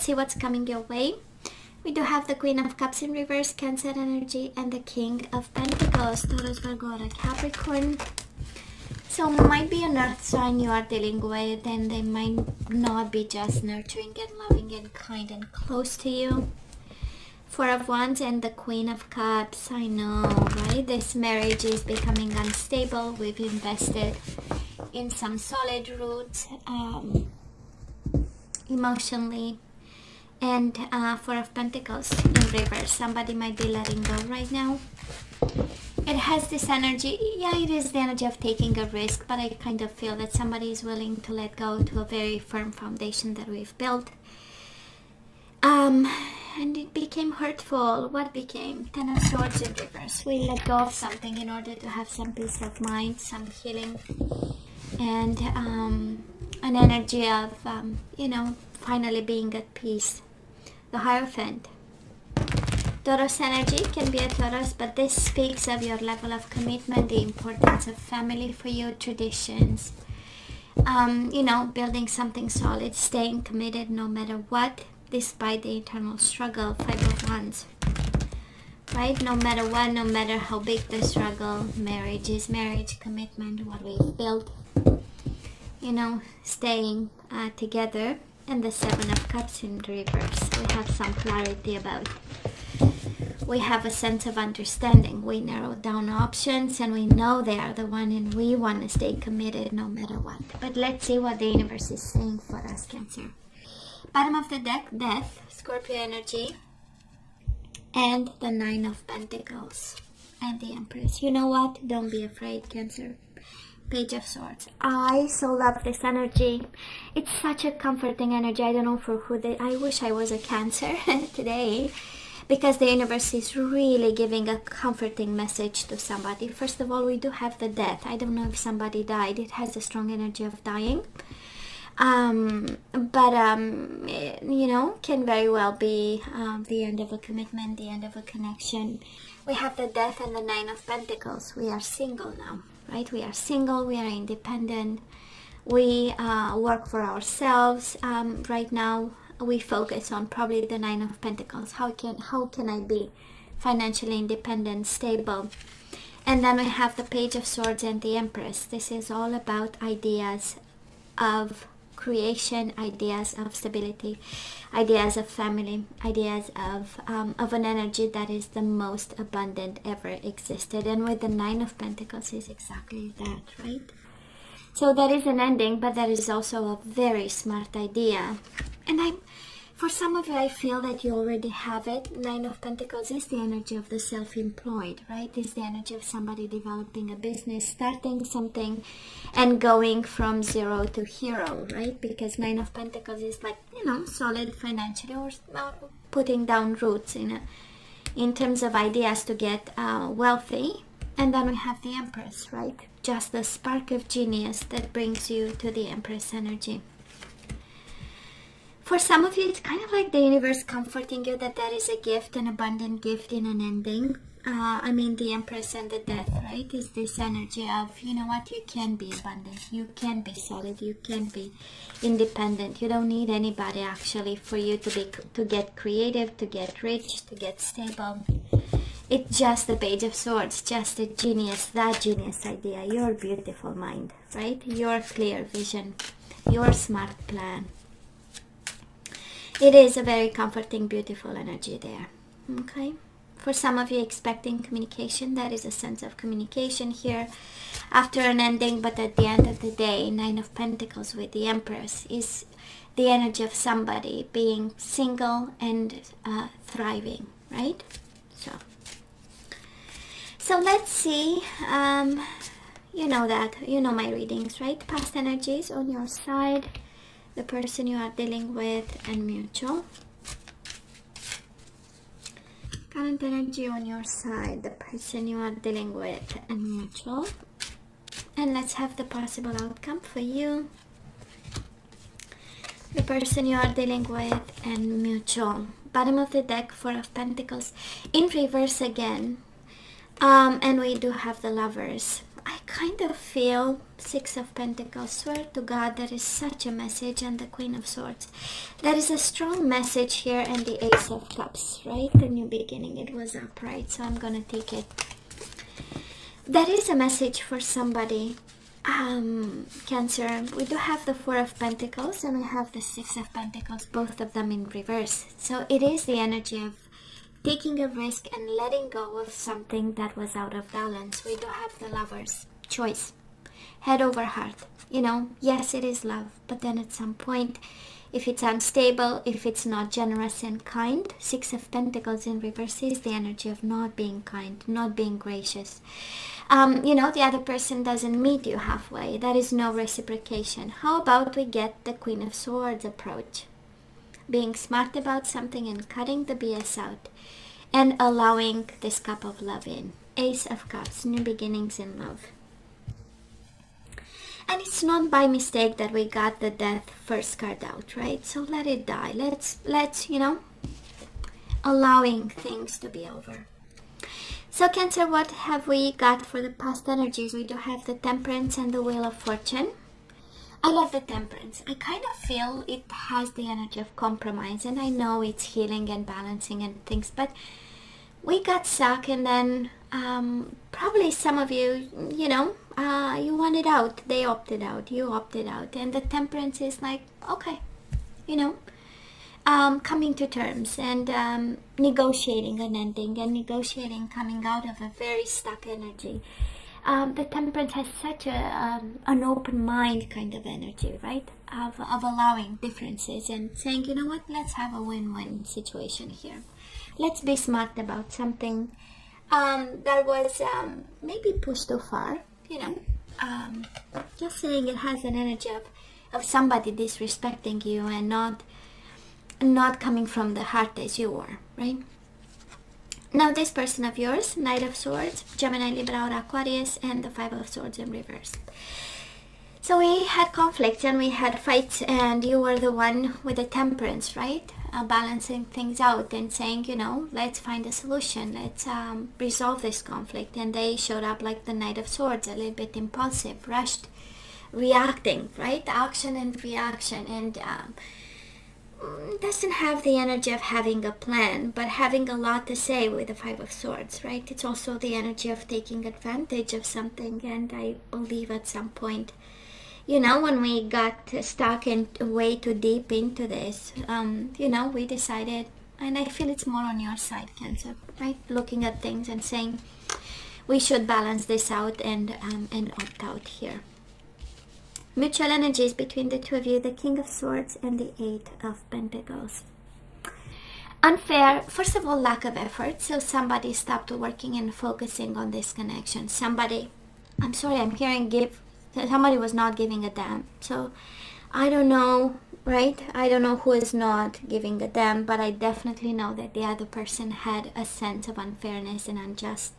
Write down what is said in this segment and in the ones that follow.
let's see what's coming your way. We do have the Queen of Cups in reverse, Cancer energy, and the King of Pentacles, Taurus, Virgo, or Capricorn. So it might be an earth sign you are dealing with, and they might not be just nurturing and loving and kind and close to you. Four of Wands and the Queen of Cups. I know, right? This marriage is becoming unstable. We've invested in some solid roots emotionally. And Four of Pentacles in reverse. Somebody might be letting go right now. It has this energy. Yeah, it is the energy of taking a risk, but I kind of feel that somebody is willing to let go to a very firm foundation that we've built. And it became hurtful. What became? Ten of Swords in reverse. We let go of something in order to have some peace of mind, some healing, and an energy of, finally being at peace. The Hierophant. Taurus energy can be a Taurus, but this speaks of your level of commitment, the importance of family for you, traditions, building something solid, staying committed no matter what, despite the internal struggle. Five of Wands, right? No matter what, no matter how big the struggle, marriage is marriage, commitment, what we've built, staying together. And the Seven of Cups in reverse. We have some clarity about. We have a sense of understanding. We narrow down options and we know they are the one, and we want to stay committed no matter what. But let's see what the universe is saying for us, Cancer. Bottom of the deck, Death, Scorpio energy, and the Nine of Pentacles and the Empress. You know what? Don't be afraid, Cancer. Page of Swords. I so love this energy. It's such a comforting energy. I don't know for who I wish I was a Cancer today, because the universe is really giving a comforting message to somebody. First of all, we do have the Death. I don't know if somebody died. It has a strong energy of dying. Can very well be the end of a commitment, the end of a connection. We have the Death and the Nine of Pentacles. We are single now, right? We are single, we are independent, we work for ourselves. Right now, we focus on probably the Nine of Pentacles. How can I be financially independent, stable? And then we have the Page of Swords and the Empress. This is all about ideas of creation, ideas of stability, ideas of family, ideas of an energy that is the most abundant ever existed. And with the Nine of Pentacles is exactly that, right? So that is an ending, but that is also a very smart idea. And for some of you, I feel that you already have it. Nine of Pentacles is the energy of the self-employed, right? It's the energy of somebody developing a business, starting something, and going from zero to hero, right? Because Nine of Pentacles is like, solid financially, or putting down roots in terms of ideas to get wealthy. And then we have the Empress, right? Just the spark of genius that brings you to the Empress energy. For some of you, it's kind of like the universe comforting you that there is a gift, an abundant gift in an ending. The Empress and the Death, right? Is this energy of, you know what, you can be abundant, you can be solid, you can be independent. You don't need anybody actually for you to get creative, to get rich, to get stable. It's just the Page of Swords, just a genius, that genius idea, your beautiful mind, right? Your clear vision, your smart plan. It is a very comforting, beautiful energy there, okay? For some of you expecting communication, there is a sense of communication here after an ending, but at the end of the day, Nine of Pentacles with the Empress is the energy of somebody being single and thriving, right? So let's see, you know my readings, right? Past energies on your side, the person you are dealing with, and mutual. Current energy on your side, the person you are dealing with, and mutual. And let's have the possible outcome for you, the person you are dealing with, and mutual. Bottom of the deck, Four of Pentacles in reverse again. And we do have the Lovers. I kind of feel Six of Pentacles. Swear to God, there is such a message, and the Queen of Swords. There is a strong message here, and the Ace of Cups, right? The new beginning. It was upright, so I'm gonna take it. There is a message for somebody. Cancer. We do have the Four of Pentacles, and we have the Six of Pentacles, both of them in reverse. So it is the energy of taking a risk and letting go of something that was out of balance. We do have the Lovers. Choice. Head over heart. You know, yes, it is love, but then at some point, if it's unstable, if it's not generous and kind, Six of Pentacles in reverse is the energy of not being kind, not being gracious. You know, the other person doesn't meet you halfway. There is no reciprocation. How about we get the Queen of Swords approach? Being smart about something and cutting the BS out and allowing this cup of love in. Ace of Cups, new beginnings in love. And it's not by mistake that we got the Death first card out, right? So let it die. Let's, you know, allowing things to be over. So Cancer, what have we got for the past energies? We do have the Temperance and the Wheel of Fortune. I love the Temperance. I kind of feel it has the energy of compromise, and I know it's healing and balancing and things, but we got stuck, and then probably some of you, you know, you wanted out. They opted out. You opted out. And the Temperance is like, okay, you know, coming to terms and negotiating an ending and negotiating coming out of a very stuck energy. The Temperance has such an open mind kind of energy, right? Of allowing differences and saying, you know what, let's have a win-win situation here. Let's be smart about something that was maybe pushed too far, you know. Just saying it has an energy of somebody disrespecting you and not coming from the heart as you were, right? Now this person of yours, Knight of Swords, Gemini, Libra, or Aquarius, and the Five of Swords in reverse. So we had conflicts and we had fights, and you were the one with the Temperance, right? Balancing things out and saying, you know, let's find a solution. Let's resolve this conflict. And they showed up like the Knight of Swords, a little bit impulsive, rushed, reacting, right? Action and reaction, and doesn't have the energy of having a plan, but having a lot to say with the Five of Swords, right? It's also the energy of taking advantage of something, and I believe at some point, you know, when we got stuck and way too deep into this, you know, we decided, and I feel it's more on your side, Cancer, right? Looking at things and saying, we should balance this out and opt out here. Mutual energies between the two of you, the King of Swords and the Eight of Pentacles. Unfair, first of all, lack of effort. So somebody stopped working and focusing on this connection. Somebody, I'm sorry, I'm hearing somebody was not giving a damn. So I don't know, right? I don't know who is not giving a damn, but I definitely know that the other person had a sense of unfairness and unjust.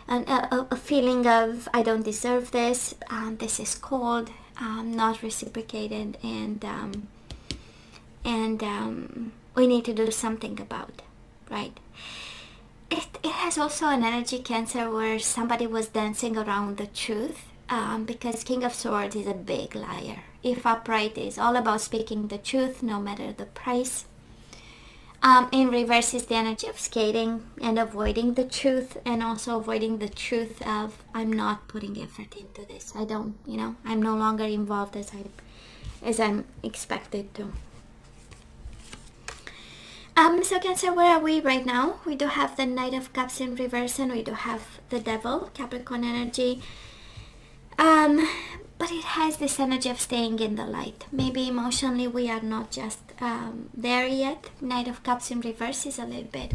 And a feeling of, I don't deserve this, this is cold, not reciprocated, and we need to do something about, right? It has also an energy, Cancer, where somebody was dancing around the truth, because King of Swords is a big liar. If upright is all about speaking the truth, no matter the price. In reverse is the energy of skating and avoiding the truth, and also avoiding the truth of, I'm not putting effort into this. I don't, you know, I'm no longer involved as I'm expected to. So Cancer, where are we right now? We do have the Knight of Cups in reverse, and we do have the Devil, Capricorn energy. But it has this energy of staying in the light. Maybe emotionally we are not just there yet. Knight of Cups in reverse is a little bit,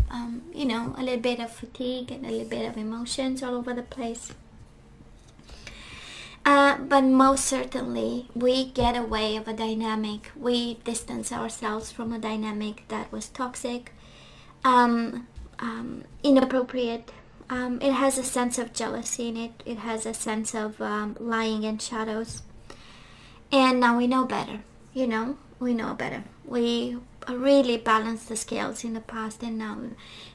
you know, a little bit of fatigue and a little bit of emotions all over the place. But most certainly we get away of a dynamic. We distance ourselves from a dynamic that was toxic, inappropriate. It has a sense of jealousy in it. It has a sense of lying and shadows. And now we know better, you know, we know better. We really balanced the scales in the past, and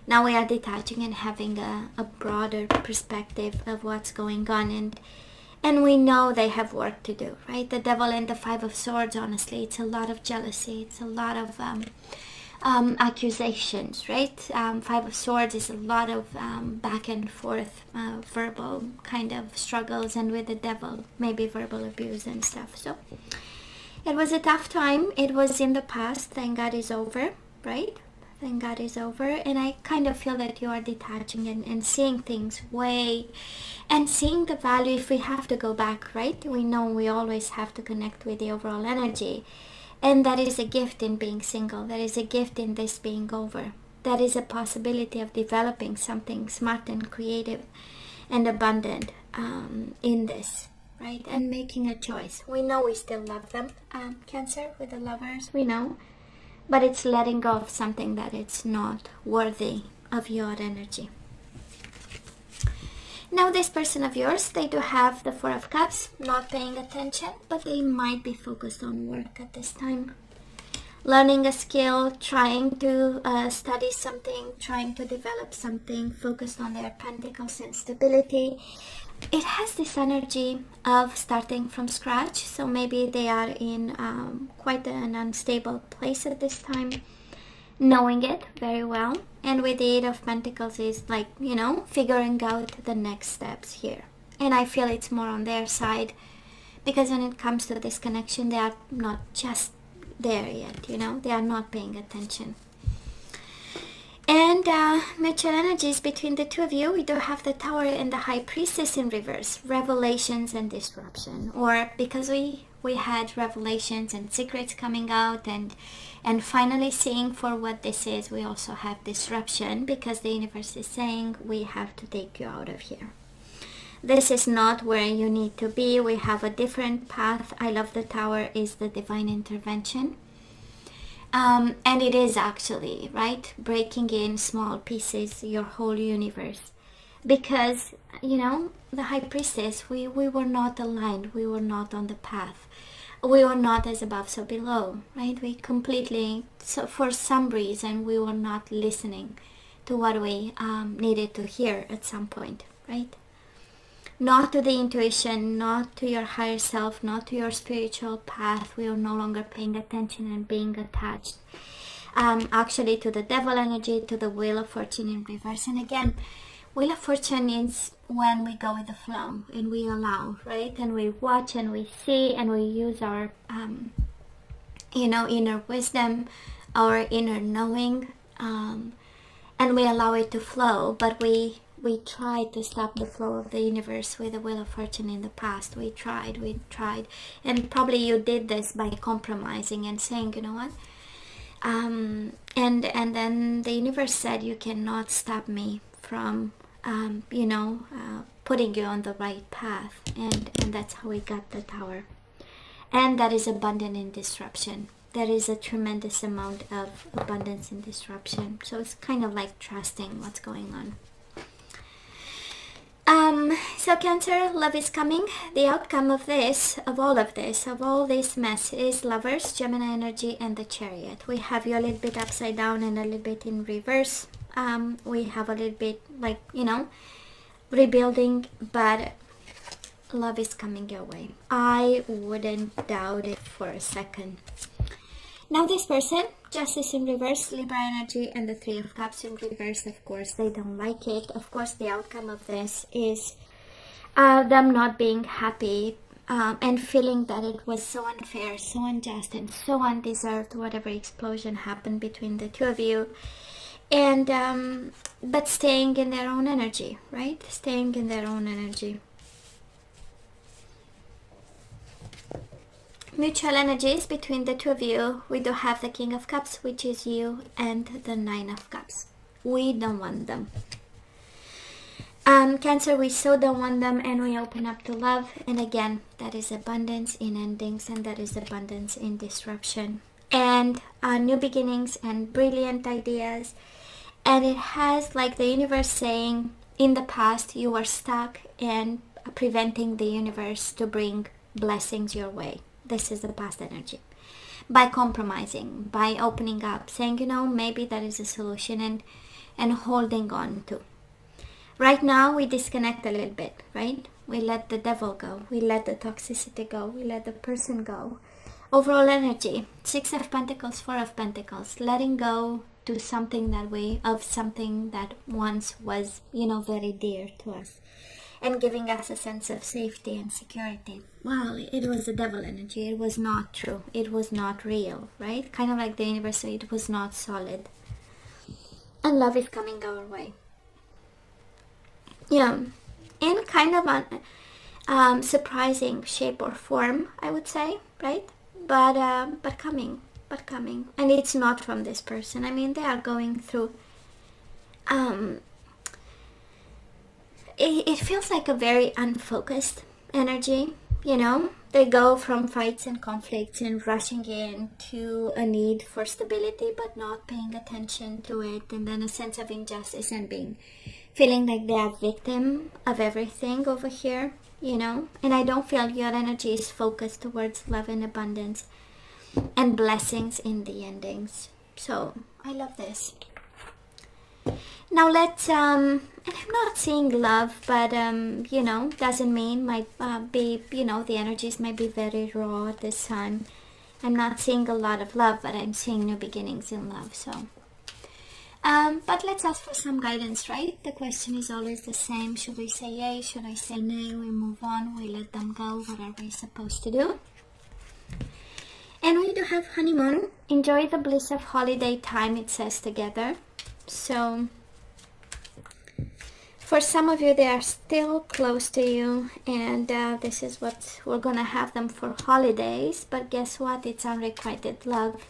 now we are detaching and having a broader perspective of what's going on, and we know they have work to do, right? The Devil and the Five of Swords, honestly, it's a lot of jealousy, it's a lot of accusations, right? Five of Swords is a lot of back and forth verbal kind of struggles, and with the Devil, maybe verbal abuse and stuff. So it was a tough time. It was in the past. Thank God it's over, right? Thank God it's over. And I kind of feel that you are detaching and seeing things and seeing the value. If we have to go back, right? We know we always have to connect with the overall energy. And that is a gift in being single. That is a gift in this being over. That is a possibility of developing something smart and creative and abundant in this, right? And making a choice. We know we still love them. Cancer, with the Lovers, we know. But it's letting go of something that it's not worthy of your energy. Now this person of yours, they do have the Four of Cups, not paying attention, but they might be focused on work at this time. Learning a skill, trying to study something, trying to develop something, focused on their pentacles and stability. It has this energy of starting from scratch, so maybe they are in quite an unstable place at this time, knowing it very well. And with the Eight of Pentacles is like, you know, figuring out the next steps here. And I feel it's more on their side, because when it comes to this connection, they are not just there yet, you know, they are not paying attention. And mutual energies between the two of you, we do have the Tower and the High Priestess in reverse, revelations and disruption. Or because we had revelations and secrets coming out and finally seeing for what this is, we also have disruption, because the universe is saying we have to take you out of here. This is not where you need to be. We have a different path. I love the Tower is the divine intervention. And it is actually, right, breaking in small pieces your whole universe, because, you know, the High Priestess, we were not aligned, we were not on the path, we were not as above so below, right? We completely, so for some reason, we were not listening to what we needed to hear at some point, right? Not to the intuition, not to your higher self, not to your spiritual path. We are no longer paying attention and being attached. Actually to the Devil energy, to the Wheel of Fortune in reverse. And again, Wheel of Fortune is when we go with the flow and we allow, right? And we watch and we see and we use our, you know, inner wisdom, our inner knowing, and we allow it to flow. But we tried to stop the flow of the universe with the Wheel of Fortune in the past. We tried. And probably you did this by compromising and saying, you know what? And then the universe said, you cannot stop me from, you know, putting you on the right path. And that's how we got the Tower. And that is abundant in disruption. There is a tremendous amount of abundance in disruption. So it's kind of like trusting what's going on. So Cancer, love is coming. The outcome of this, of all this mess is Lovers, Gemini energy, and the Chariot. We have you a little bit upside down and a little bit in reverse. We have a little bit like, you know, rebuilding, but love is coming your way. I wouldn't doubt it for a second. Now this person, Justice in reverse, Libra energy, and the Three of Cups in reverse. Of course, they don't like it. Of course, the outcome of this is them not being happy and feeling that it was so unfair, so unjust, and so undeserved, whatever explosion happened between the two of you. And but staying in their own energy, right? Staying in their own energy. Mutual energies between the two of you. We do have the King of Cups, which is you, and the Nine of Cups. We don't want them. Cancer, we so don't want them, and we open up to love. And again, that is abundance in endings, and that is abundance in disruption, and new beginnings and brilliant ideas. And it has, like the universe saying, in the past you were stuck and preventing the universe to bring blessings your way. This is the past energy. by compromising, by opening up, saying, maybe that is a solution, and holding on to. Right now, we disconnect a little bit, right? We let the devil go. We let the toxicity go. We let the person go. Overall energy, 6 of Pentacles, 4 of Pentacles, letting go to something that once was, very dear to us, and giving us a sense of safety and security. Well, it was the devil energy. It was not true. It was not real, right? Kind of like the universe, it was not solid. And love is coming our way. Yeah, in kind of an surprising shape or form, I would say, right? But coming, and it's not from this person. I mean, they are going through. It feels like a very unfocused energy. They go from fights and conflicts and rushing in to a need for stability, but not paying attention to it, and then a sense of injustice and feeling like they are victim of everything over here, and I don't feel your energy is focused towards love and abundance and blessings in the endings. So I love this. Now let's and I'm not seeing love, but doesn't mean might be, the energies might be very raw this time. I'm not seeing a lot of love, but I'm seeing new beginnings in love. So but let's ask for some guidance, right? The question is always the same. Should we say yay? Should I say nay? We move on. We let them go. What are we supposed to do? And we do have honeymoon. Enjoy the bliss of holiday time, it says together. So for some of you, they are still close to you, and this is what we're gonna have them for holidays. But guess what? It's unrequited love.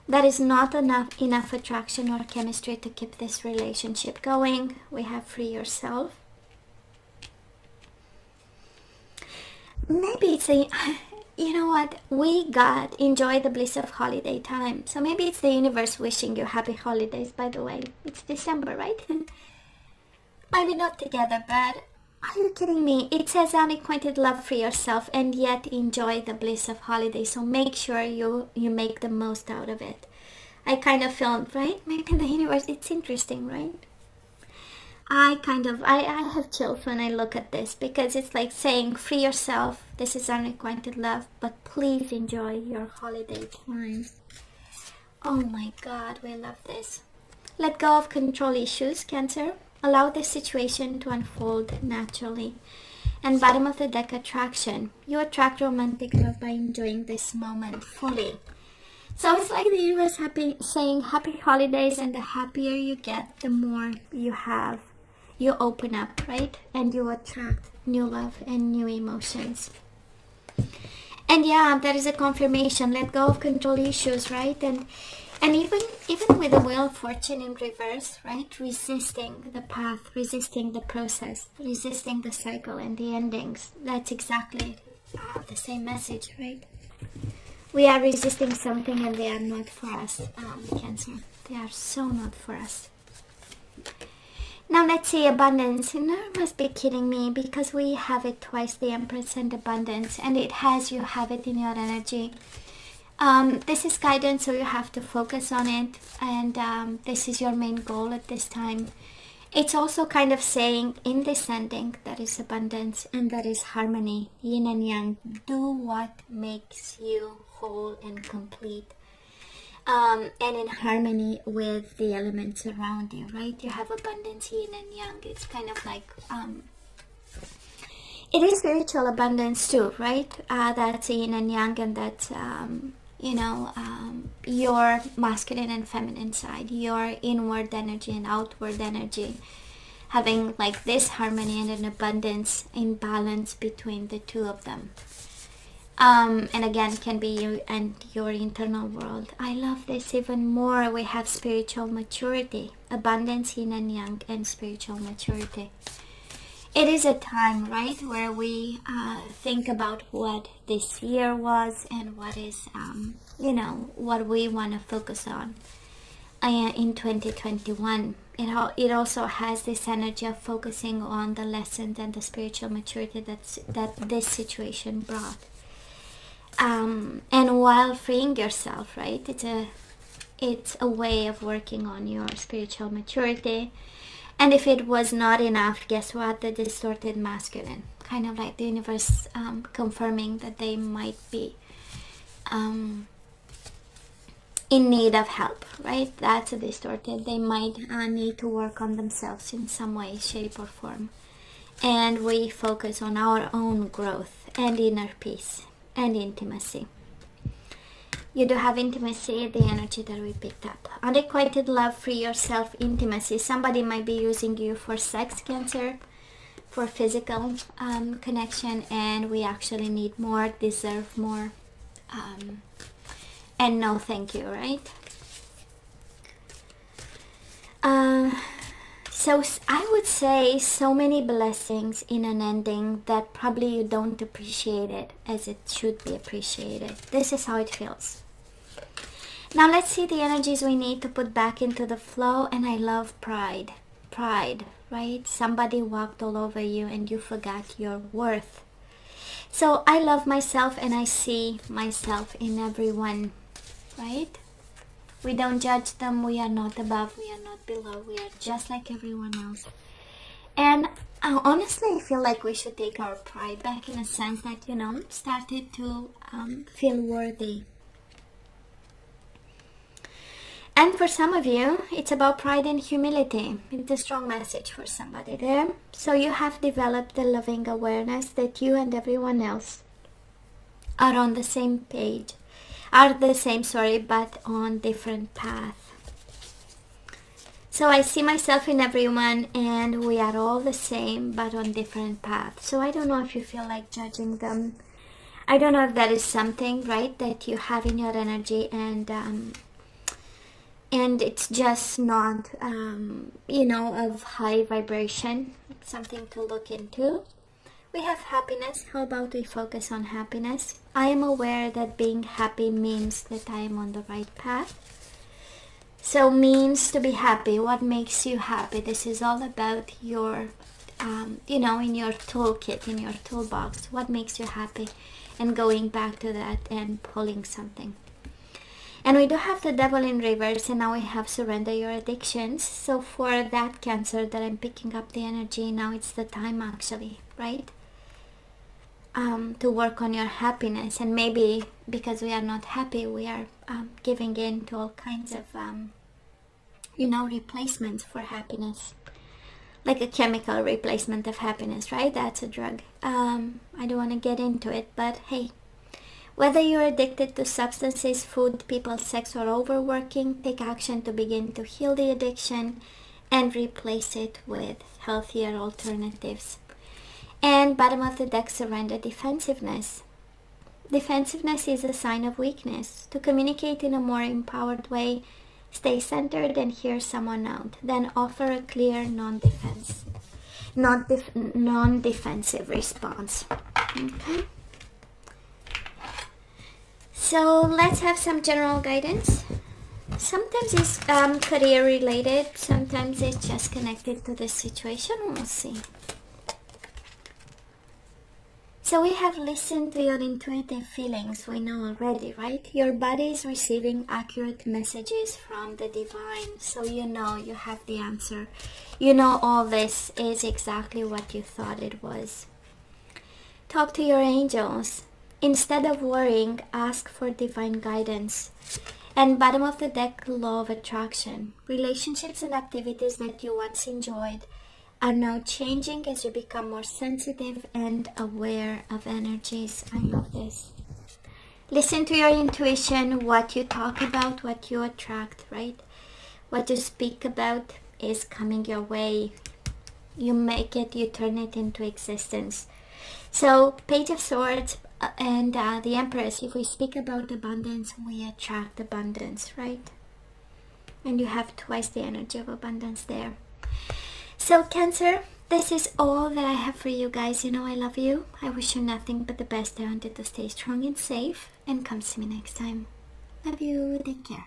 That is not enough attraction or chemistry to keep this relationship going. We have free yourself. Maybe it's you know what? We got enjoy the bliss of holiday time. So maybe it's the universe wishing you happy holidays, by the way. It's December, right? Maybe not together, but are you kidding me? It says unacquainted love for yourself and yet enjoy the bliss of holiday. So make sure you make the most out of it. I kind of feel, right? Maybe the universe, it's interesting, right? I have chills when I look at this, because it's like saying free yourself. This is unacquainted love, but please enjoy your holiday times. Oh my God, we love this. Let go of control issues, Cancer. Allow the situation to unfold naturally. And bottom of the deck, attraction. You attract romantic love by enjoying this moment fully. So it's like the universe saying happy holidays, and the happier you get, the more you have. You open up, right? And you attract new love and new emotions. And yeah, that is a confirmation. Let go of control issues, right? And even with the Wheel of Fortune in reverse, right? Resisting the path, resisting the process, resisting the cycle and the endings. That's exactly the same message, right? We are resisting something, and they are not for us, Cancer. They are so not for us. Now let's see abundance. You must be kidding me, because we have it twice, the Empress and abundance, and you have it in your energy. This is guidance, so you have to focus on it, and this is your main goal at this time. It's also kind of saying in descending, that is abundance and that is harmony, yin and yang. Do what makes you whole and complete, and in harmony with the elements around you, right? You have abundance, yin and yang. It's kind of like it is spiritual abundance too, right? That's yin and yang, and that's your masculine and feminine side, your inward energy and outward energy, having like this harmony and an abundance in balance between the two of them. And again, can be you and your internal world. I love this even more. We have spiritual maturity, abundance, yin and yang, and spiritual maturity. It is a time, right, where we think about what this year was and what is, what we want to focus on in 2021. It also has this energy of focusing on the lessons and the spiritual maturity that this situation brought. and while freeing yourself, right? It's a way of working on your spiritual maturity. And if it was not enough, guess what? The distorted masculine, kind of like the universe confirming that they might be in need of help, right? That's a distorted. They might need to work on themselves in some way, shape, or form. And we focus on our own growth and inner peace and intimacy. You do have intimacy, the energy that we picked up. Unrequited love, free yourself, intimacy. Somebody might be using you for sex, Cancer, for physical connection, and we actually need more, deserve more, and no thank you, right? So I would say so many blessings in an ending that probably you don't appreciate it as it should be appreciated. This is how it feels. Now let's see the energies we need to put back into the flow. And I love pride. Pride, right? Somebody walked all over you and you forgot your worth. So I love myself and I see myself in everyone, right? We don't judge them. We are not above. We are not below. We are just like everyone else. And honestly, I feel like we should take our pride back in a sense that, you know, started to feel worthy. And for some of you, it's about pride and humility. It's a strong message for somebody there. So you have developed the loving awareness that you and everyone else are on the same page. But on different path. So I see myself in everyone and we are all the same but on different paths. So I don't know if you feel like judging them. I don't know if that is something, right, that you have in your energy, and it's just not, you know, of high vibration. Something to look into. We have happiness. How about we focus on happiness? I am aware that being happy means that I am on the right path. So means to be happy. What makes you happy? This is all about your, you know, in your toolkit, in your toolbox. What makes you happy? And going back to that and pulling something. And we do have the devil in reverse, and now we have surrender your addictions. So for that Cancer that I'm picking up the energy, now it's the time actually, right? To work on your happiness. And maybe because we are not happy, we are giving in to all kinds of, you know, replacements for happiness. Like a chemical replacement of happiness, right? That's a drug. I don't want to get into it, but hey. Whether you're addicted to substances, food, people, sex, or overworking, take action to begin to heal the addiction and replace it with healthier alternatives. And bottom of the deck, surrender defensiveness. Defensiveness is a sign of weakness. To communicate in a more empowered way, stay centered and hear someone out. Then offer a clear, non-defensive response. Okay. So let's have some general guidance. Sometimes it's career related. Sometimes it's just connected to the situation. We'll see. So we have listened to your intuitive feelings. We know already, right? Your body is receiving accurate messages from the divine. So you know you have the answer. You know all this is exactly what you thought it was. Talk to your angels. Instead of worrying, ask for divine guidance. And bottom of the deck, law of attraction. Relationships and activities that you once enjoyed are now changing as you become more sensitive and aware of energies. I love this. Listen to your intuition. What you talk about, what you attract, right? What you speak about is coming your way. You make it, you turn it into existence. So, Page of Swords and the Empress, if we speak about abundance, we attract abundance, right? And you have twice the energy of abundance there. So Cancer, this is all that I have for you guys. You know I love you. I wish you nothing but the best. I want you to stay strong and safe. And come see me next time. Love you. Take care.